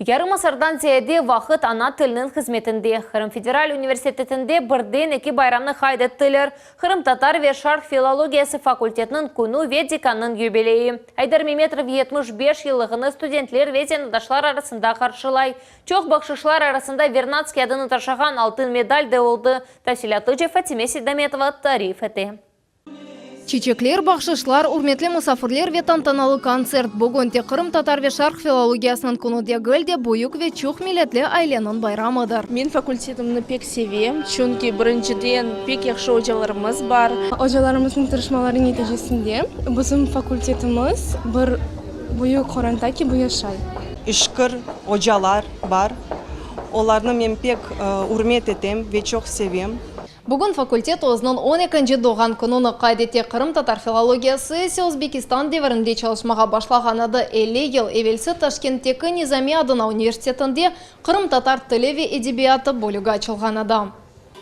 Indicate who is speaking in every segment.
Speaker 1: Ярым асырдан зияде вақыт ана тілінің қызметінде. Қырым Федераль университетінде бірден екі байрамны хайдеттілер. Қырым татар ве шарқ филологиясы факультетінің күні ве деканның юбилейі. Айдар Меметров 75 жылығыны студентлер ве зендашлар арасында қаршылай. Чоқ бақшышлар арасында Вернадский адыны ташаған алтын медаль де олды. Тәфсилаты Фатиме Седаметова тариф еті.
Speaker 2: Чечеклер, бақшышлар, урметлі мұсафырлер ве тантаналы концерт. Бүгін те Қырым татар ве шарқ филологиясының күніде гүлде бұйық ве чух милетлі айленің байрамыдыр.
Speaker 3: Мен факультетімні пек севем, чүнки біріншіден пек яқшы ожаларымыз бар. Ожаларымыздың тырышмалары нәтижесінде біздің факультетіміз бір бұйық Хорантаки бұяшай.
Speaker 4: Үшкір ожалар бар. Оларны мен пек урмет етем ве чоқ севем.
Speaker 2: Бүгін факультет өзінің 12-ші доған күнуны қайдете Қырым татар филологиясы Өзбекистан деверінде çalışmaға башлағанады 50 ел евелсі Ташкенттегі Низами адына университетінде Қырым татар тілі ве эдебиаты бөлігі açылғанады.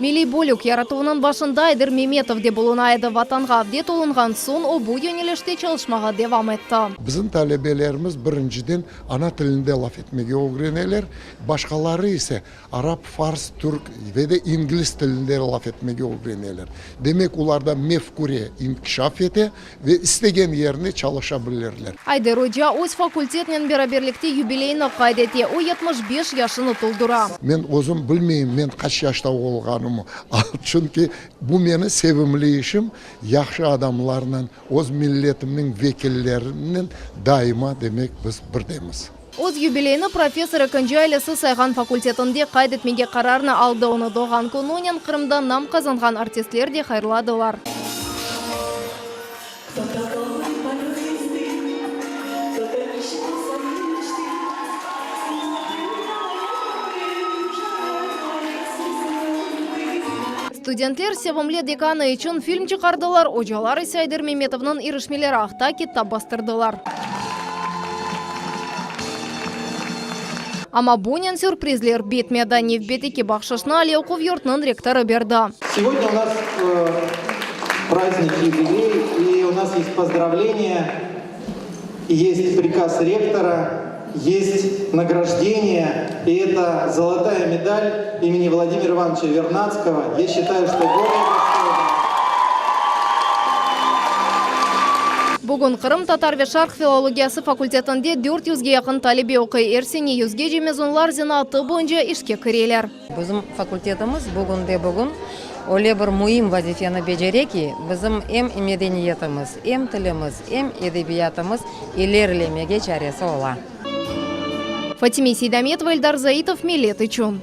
Speaker 2: Милли бөлік яратуының башында Айдар Меметов де болунайды ватанға авдет олынған сон о бұл yönelişte çalışmaға девам етті.
Speaker 5: Bizim talebelерimiz birinciden ana tilinde laf etmeye öğrenirler. Başkaları ise Arap, Fars, Türk ve de İngiliz tilinde laf etmeye öğrenirler. Demek ularda mefkure inkişaf ete ve istegen yerine çalışabilirler.
Speaker 2: Айдар Hoca öz fakultetinin beraberlikte юбилейні қайдете o 75 yaşını toldura.
Speaker 5: Men özüm bilmeyim men kaç yaşta olganımı. Çünkü bu meni sevimli işim. Yaxşı adamlarla öz milletimin vekillerinin daima demek biz birdemiz.
Speaker 2: Өз юбилейні профессор Экінжі айлысы сайған факультетінде қайдетмеге қарарны алды оны доған күнінен Қырымдан нам қазанған артистлер де хайырладылар. Студентлер севімле деканы үшін фильм чықардылар, ожалар есе Айдар Меметовның ирішмелері ақта кеттап бастырдылар. Ама бұнен сюрпризлер бетмеді не в бетеке бақшышны Алеуков йортның ректоры берді.
Speaker 6: Сегодня у нас праздник юбилей, и у нас есть поздравления, есть приказ ректора, есть награждение, и это золотая медаль имени Владимира Ивановича Вернадского. Я считаю, что
Speaker 2: Бүгін Қырым татар ве шарқ филологиясы факультетінде 400-ге яқын талебе оқи ерсене 100-ге жемезонлар зинаты бойынша ішке кірелер.
Speaker 7: Bizim fakultetimiz bugün öyle bir mühim vazifeni becereki, bizim hem medeniyetimiz, hem tilimiz, hem edebiyatımız ilerlemeye çaresi ola.
Speaker 2: Фатиме Сейдаметова, Эльдар Заитов, Милет Ичун.